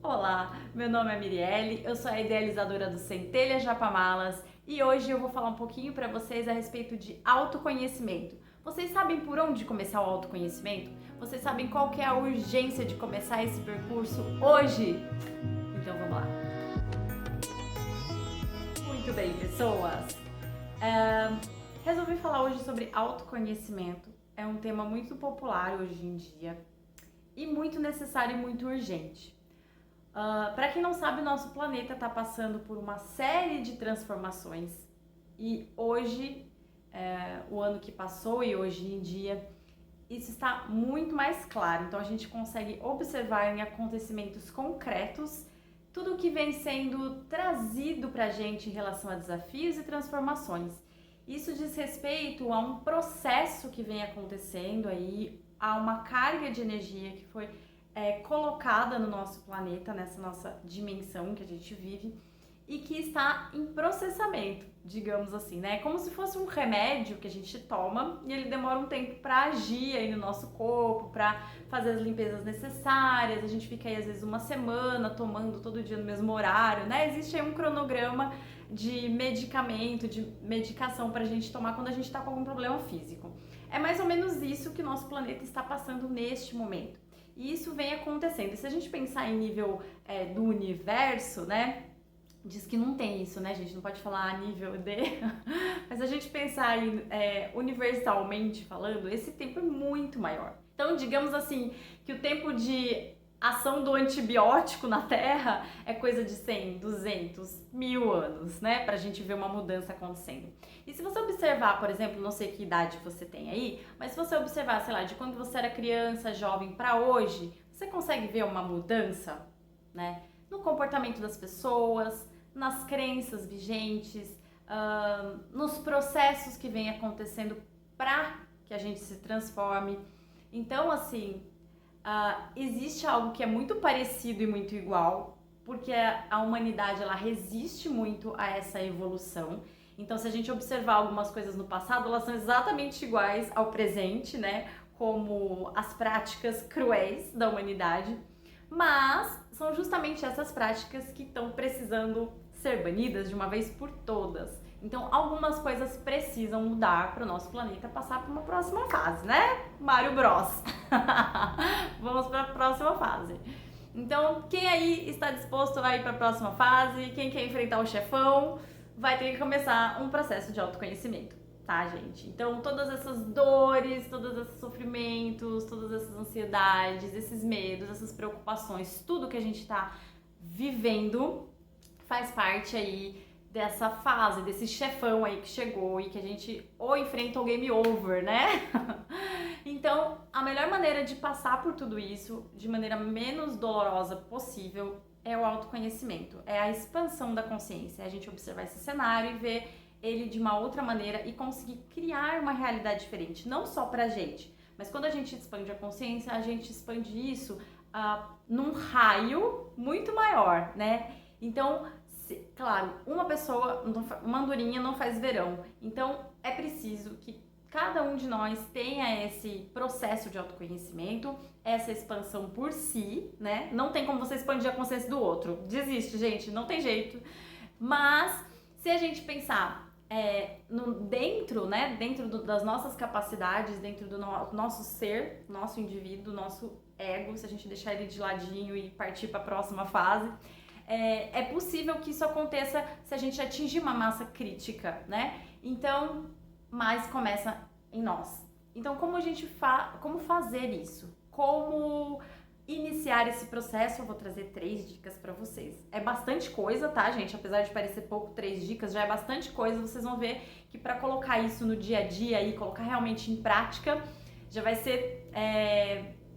Olá, meu nome é Mirielle, eu sou a idealizadora do Centelha Japamalas e hoje eu vou falar um pouquinho para vocês a respeito de autoconhecimento. Vocês sabem por onde começar o autoconhecimento? Vocês sabem qual que é a urgência de começar esse percurso hoje? Então vamos lá. Muito bem, pessoas. Resolvi falar hoje sobre autoconhecimento. É um tema muito popular hoje em dia e muito necessário e muito urgente. Para quem não sabe, o nosso planeta está passando por uma série de transformações e hoje, o ano que passou e hoje em dia, isso está muito mais claro. Então a gente consegue observar em acontecimentos concretos tudo o que vem sendo trazido para a gente em relação a desafios e transformações. Isso diz respeito a um processo que vem acontecendo aí, a uma carga de energia que foi colocada no nosso planeta, nessa nossa dimensão que a gente vive e que está em processamento, digamos assim, né? Como se fosse um remédio que a gente toma e ele demora um tempo para agir aí no nosso corpo, para fazer as limpezas necessárias. A gente fica aí às vezes uma semana tomando todo dia no mesmo horário, né? Existe aí um cronograma de medicamento, de medicação para a gente tomar quando a gente está com algum problema físico. É mais ou menos isso que o nosso planeta está passando neste momento. E isso vem acontecendo. E se a gente pensar em nível do universo, né? Diz que não tem isso, né, gente? Não pode falar a nível de... Mas se a gente pensar em, universalmente falando, esse tempo é muito maior. Então, digamos assim, que o tempo de ação do antibiótico na Terra é coisa de 100, 200, 1000 anos, né? Pra gente ver uma mudança acontecendo. E se você observar, por exemplo, não sei que idade você tem aí, mas se você observar, sei lá, de quando você era criança, jovem, pra hoje, você consegue ver uma mudança, né? No comportamento das pessoas, nas crenças vigentes, nos processos que vem acontecendo para que a gente se transforme. Então, assim, existe algo que é muito parecido e muito igual, porque a humanidade ela resiste muito a essa evolução. Então, se a gente observar algumas coisas no passado, elas são exatamente iguais ao presente, né? Como as práticas cruéis da humanidade. Mas são justamente essas práticas que estão precisando ser banidas de uma vez por todas. Então, algumas coisas precisam mudar para o nosso planeta passar para uma próxima fase, né? Mario Bros. Vamos para a próxima fase. Então, quem aí está disposto a ir para a próxima fase, quem quer enfrentar o chefão, vai ter que começar um processo de autoconhecimento, tá, gente? Então, todas essas dores, todos esses sofrimentos, todas essas ansiedades, esses medos, essas preocupações, tudo que a gente está vivendo faz parte aí dessa fase, desse chefão aí que chegou e que a gente ou enfrenta o game over, né? Então, a melhor maneira de passar por tudo isso de maneira menos dolorosa possível é o autoconhecimento, é a expansão da consciência, é a gente observar esse cenário e ver ele de uma outra maneira e conseguir criar uma realidade diferente, não só pra gente, mas quando a gente expande a consciência, a gente expande isso num raio muito maior, né? Então, claro, uma pessoa, uma andorinha não faz verão. Então, é preciso que cada um de nós tenha esse processo de autoconhecimento, essa expansão por si, né? Não tem como você expandir a consciência do outro. Desiste, gente, não tem jeito. Mas, se a gente pensar dentro, né? Dentro das nossas capacidades, dentro do nosso ser, nosso indivíduo, nosso ego, se a gente deixar ele de ladinho e partir para a próxima fase, é possível que isso aconteça se a gente atingir uma massa crítica, né? Então, mas começa em nós. Então, como fazer isso? Como iniciar esse processo? Eu vou trazer 3 dicas para vocês. É bastante coisa, tá, gente? Apesar de parecer pouco, 3 dicas já é bastante coisa. Vocês vão ver que para colocar isso no dia a dia e colocar realmente em prática, já vai ser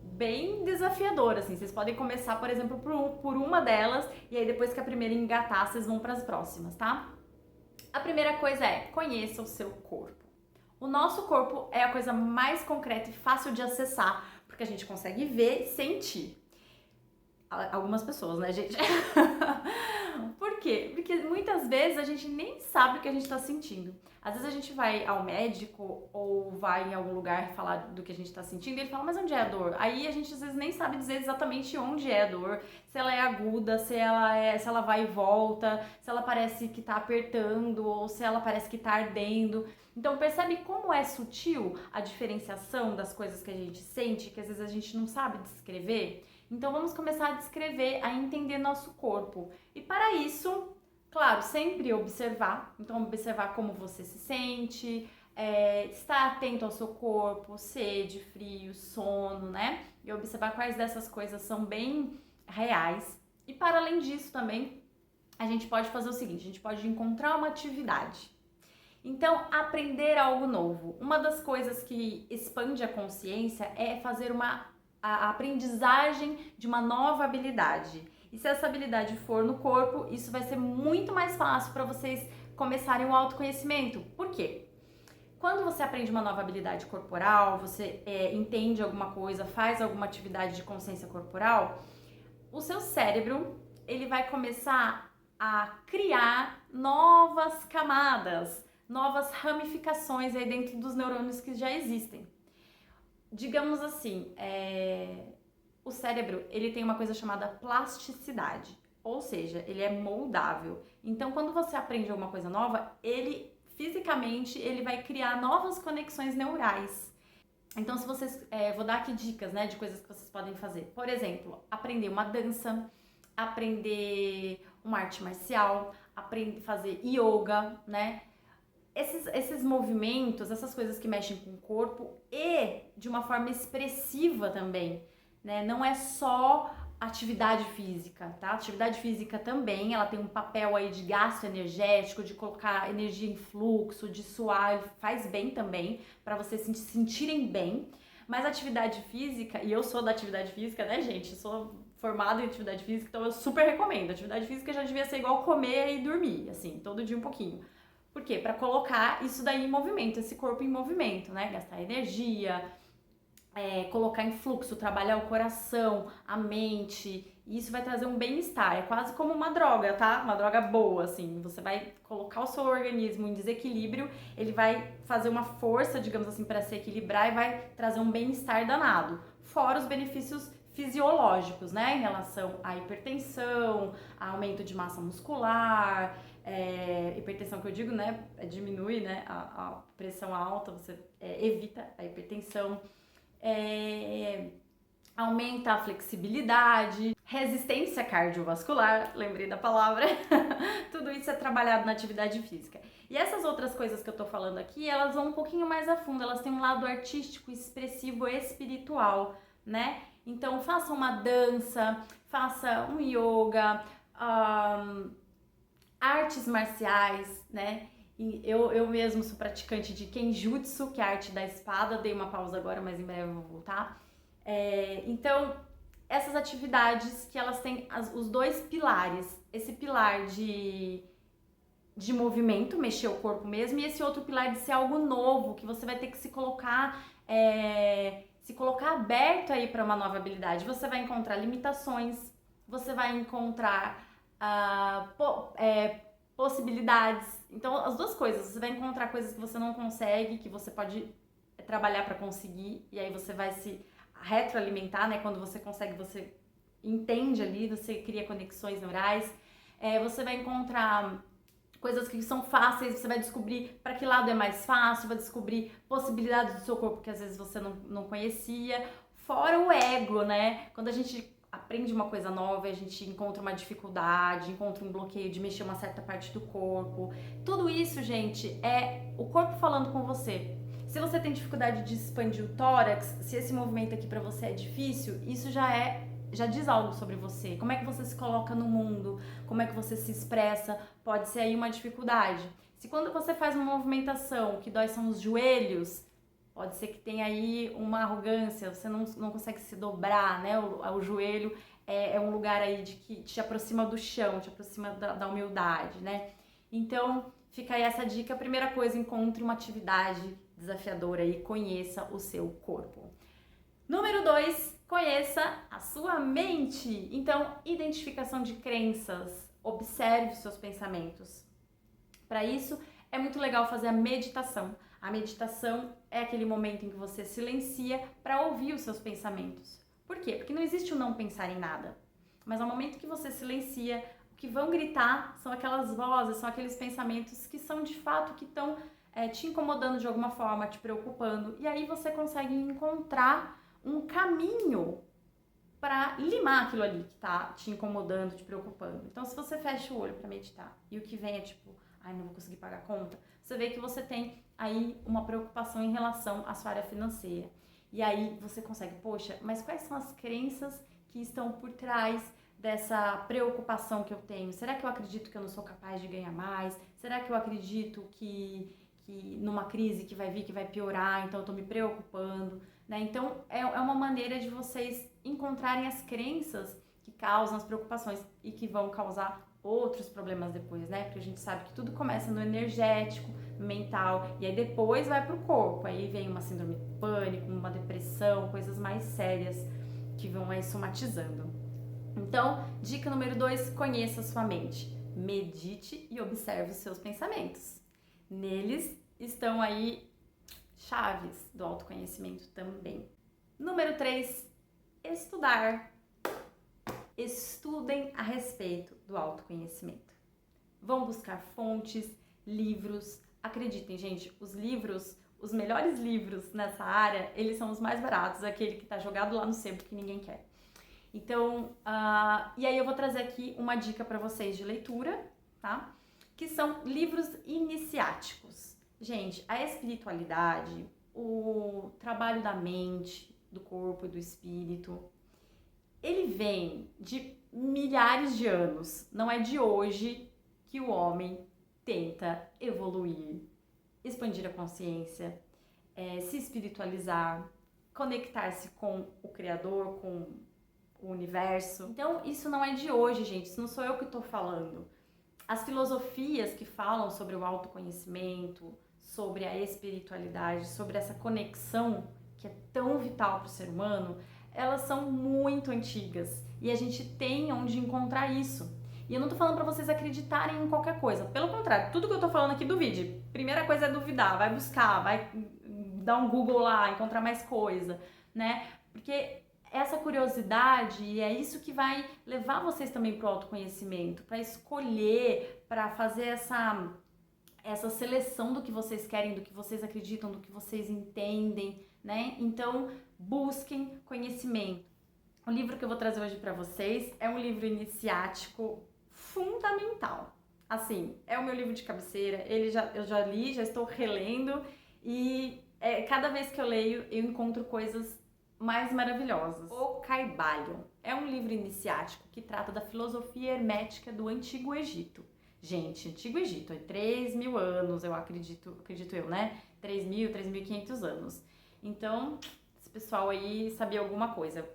bem desafiador, assim. Vocês podem começar, por exemplo, por uma delas e aí depois que a primeira engatar, vocês vão para as próximas, tá? A primeira coisa é: conheça o seu corpo. O nosso corpo é a coisa mais concreta e fácil de acessar, porque a gente consegue ver, sentir. Algumas pessoas, né, gente? Por quê? Porque muitas vezes a gente nem sabe o que a gente está sentindo. Às vezes a gente vai ao médico ou vai em algum lugar falar do que a gente está sentindo e ele fala, mas onde é a dor? Aí a gente às vezes nem sabe dizer exatamente onde é a dor, se ela é aguda, se ela vai e volta, se ela parece que está apertando ou se ela parece que está ardendo. Então percebe como é sutil a diferenciação das coisas que a gente sente, que às vezes a gente não sabe descrever? Então vamos começar a descrever, a entender nosso corpo. E para isso, claro, sempre observar. Então observar como você se sente, estar atento ao seu corpo, sede, frio, sono, né? E observar quais dessas coisas são bem reais. E para além disso também, a gente pode fazer o seguinte, a gente pode encontrar uma atividade. Então, aprender algo novo. Uma das coisas que expande a consciência é fazer a aprendizagem de uma nova habilidade. E se essa habilidade for no corpo, isso vai ser muito mais fácil para vocês começarem o autoconhecimento. Por quê? Quando você aprende uma nova habilidade corporal, você entende alguma coisa, faz alguma atividade de consciência corporal, o seu cérebro ele vai começar a criar novas camadas, novas ramificações aí dentro dos neurônios que já existem. Digamos assim, o cérebro ele tem uma coisa chamada plasticidade, ou seja, ele é moldável. Então, quando você aprende alguma coisa nova, ele fisicamente ele vai criar novas conexões neurais. Então, se vocês, vou dar aqui dicas, né, de coisas que vocês podem fazer. Por exemplo, aprender uma dança, aprender uma arte marcial, aprender a fazer yoga, né? Esses movimentos, essas coisas que mexem com o corpo e de uma forma expressiva também, né? Não é só atividade física, tá? Atividade física também, ela tem um papel aí de gasto energético, de colocar energia em fluxo, de suar, faz bem também, para vocês se sentirem bem. Mas a atividade física, e eu sou da atividade física, né, gente? Eu sou formada em atividade física, então eu super recomendo. Atividade física já devia ser igual comer e dormir, assim, todo dia um pouquinho. Por quê? Para colocar isso daí em movimento, esse corpo em movimento, né? Gastar energia, colocar em fluxo, trabalhar o coração, a mente. E isso vai trazer um bem-estar. É quase como uma droga, tá? Uma droga boa, assim. Você vai colocar o seu organismo em desequilíbrio, ele vai fazer uma força, digamos assim, para se equilibrar e vai trazer um bem-estar danado. Fora os benefícios fisiológicos, né? Em relação à hipertensão, a aumento de massa muscular. Hipertensão que eu digo, né, diminui, né, a pressão alta, você evita a hipertensão, aumenta a flexibilidade, resistência cardiovascular, lembrei da palavra, tudo isso é trabalhado na atividade física. E essas outras coisas que eu tô falando aqui, elas vão um pouquinho mais a fundo, elas têm um lado artístico, expressivo, espiritual, né? Então faça uma dança, faça um yoga, artes marciais, né? Eu mesmo sou praticante de Kenjutsu, que é a arte da espada. Dei uma pausa agora, mas em breve eu vou voltar. Então, essas atividades que elas têm os dois pilares. Esse pilar de movimento, mexer o corpo mesmo, e esse outro pilar de ser algo novo, que você vai ter que se colocar aberto aí para uma nova habilidade. Você vai encontrar limitações, você vai encontrar possibilidades. Então, as duas coisas. Você vai encontrar coisas que você não consegue, que você pode trabalhar para conseguir, e aí você vai se retroalimentar, né? Quando você consegue, você entende ali, você cria conexões neurais. Você vai encontrar coisas que são fáceis, você vai descobrir para que lado é mais fácil, vai descobrir possibilidades do seu corpo que às vezes você não conhecia. Fora o ego, né? Quando a gente aprende uma coisa nova, a gente encontra uma dificuldade, encontra um bloqueio de mexer uma certa parte do corpo. Tudo isso, gente, é o corpo falando com você. Se você tem dificuldade de expandir o tórax, se esse movimento aqui pra você é difícil, isso já diz algo sobre você. Como é que você se coloca no mundo, como é que você se expressa, pode ser aí uma dificuldade. Se quando você faz uma movimentação, o que dói são os joelhos, pode ser que tenha aí uma arrogância, você não consegue se dobrar, né? O joelho é um lugar aí que te aproxima do chão, te aproxima da humildade, né? Então, fica aí essa dica. Primeira coisa, encontre uma atividade desafiadora e conheça o seu corpo. Número 2, conheça a sua mente. Então, identificação de crenças. observe os seus pensamentos. Para isso, é muito legal fazer a meditação. A meditação é aquele momento em que você silencia para ouvir os seus pensamentos. Por quê? Porque não existe o não pensar em nada. Mas ao momento que você silencia, o que vão gritar são aquelas vozes, são aqueles pensamentos que são de fato que estão te incomodando de alguma forma, te preocupando. E aí você consegue encontrar um caminho para limar aquilo ali que tá te incomodando, te preocupando. Então, se você fecha o olho para meditar e o que vem é tipo, ai, não vou conseguir pagar a conta, você vê que você tem aí uma preocupação em relação à sua área financeira. E aí você consegue, poxa, mas quais são as crenças que estão por trás dessa preocupação que eu tenho? Será que eu acredito que eu não sou capaz de ganhar mais? Será que eu acredito que numa crise que vai vir, que vai piorar, então eu tô me preocupando, né? Então, é uma maneira de vocês encontrarem as crenças que causam as preocupações e que vão causar outros problemas depois, né? Porque a gente sabe que tudo começa no energético, no mental, e aí depois vai pro corpo. Aí vem uma síndrome de pânico, uma depressão, coisas mais sérias que vão aí somatizando. Então, dica número 2, conheça a sua mente. Medite e observe os seus pensamentos. Neles estão aí chaves do autoconhecimento também. Número 3, estudar. Estudem a respeito do autoconhecimento. Vão buscar fontes, livros. Acreditem, gente, os livros, os melhores livros nessa área, eles são os mais baratos, aquele que está jogado lá no sebo que ninguém quer. Então, e aí eu vou trazer aqui uma dica para vocês de leitura, tá? Que são livros iniciáticos. Gente, a espiritualidade, o trabalho da mente, do corpo e do espírito, ele vem de milhares de anos. Não é de hoje que o homem tenta evoluir, expandir a consciência, se espiritualizar, conectar-se com o Criador, com o universo. Então, isso não é de hoje, gente. Isso não sou eu que estou falando. As filosofias que falam sobre o autoconhecimento, sobre a espiritualidade, sobre essa conexão que é tão vital para o ser humano, elas são muito antigas e a gente tem onde encontrar isso. E eu não tô falando para vocês acreditarem em qualquer coisa. Pelo contrário, tudo que eu tô falando aqui duvide. Primeira coisa é duvidar, vai buscar, vai dar um Google lá, encontrar mais coisa, né? Porque essa curiosidade é isso que vai levar vocês também pro autoconhecimento, para escolher, para fazer essa seleção do que vocês querem, do que vocês acreditam, do que vocês entendem, né? Então, busquem conhecimento. O livro que eu vou trazer hoje para vocês é um livro iniciático fundamental. Assim, é o meu livro de cabeceira, eu já li, já estou relendo e cada vez que eu leio eu encontro coisas mais maravilhosas. O Kybalion é um livro iniciático que trata da filosofia hermética do Antigo Egito. Gente, Antigo Egito, é 3.000 anos, eu acredito eu, né? 3.000, 3.500 anos. Então, esse pessoal aí sabia alguma coisa.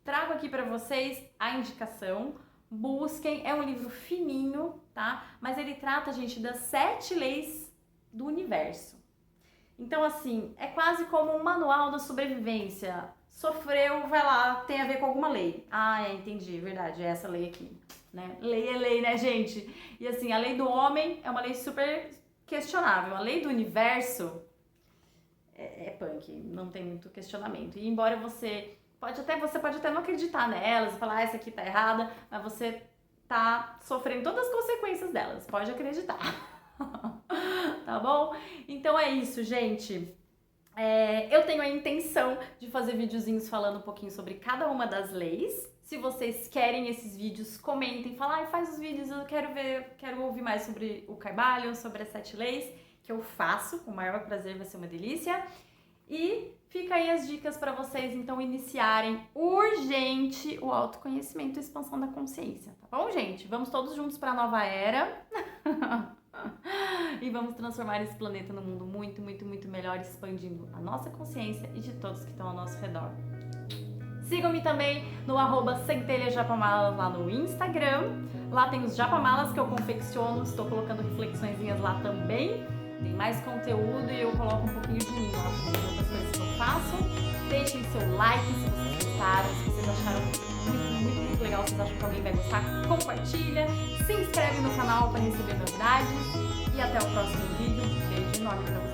Trago aqui para vocês a indicação, busquem, é um livro fininho, tá? Mas ele trata, gente, das 7 leis do universo. Então, assim, é quase como um manual da sobrevivência. Sofreu, vai lá, tem a ver com alguma lei. Ah, entendi, verdade, é essa lei aqui, né? Lei é lei, né, gente? E assim, a lei do homem é uma lei super questionável. A lei do universo é punk, não tem muito questionamento. E embora você pode até não acreditar nelas, falar, essa aqui tá errada, mas você tá sofrendo todas as consequências delas, pode acreditar. Tá bom? Então é isso, gente. Eu tenho a intenção de fazer videozinhos falando um pouquinho sobre cada uma das leis. Se vocês querem esses vídeos, comentem, falem, faz os vídeos, eu quero ouvir mais sobre o Kybalion, sobre as 7 leis, que eu faço com o maior prazer, vai ser uma delícia. E fica aí as dicas para vocês, então, iniciarem urgente o autoconhecimento e expansão da consciência, tá bom, gente? Vamos todos juntos para a nova era e vamos transformar esse planeta num mundo muito, muito, muito melhor, expandindo a nossa consciência e de todos que estão ao nosso redor. Sigam-me também no @centelhajapamalas lá no Instagram. Lá tem os japamalas que eu confecciono, estou colocando reflexõezinhas lá também. Tem mais conteúdo e eu coloco um pouquinho de mim lá também, outras coisas que eu faço. Deixem seu like se vocês gostaram, se vocês acharam muito, muito, muito legal legal, vocês acham que alguém vai gostar, compartilha, se inscreve no canal para receber novidades e até o próximo vídeo. Beijo enorme pra vocês.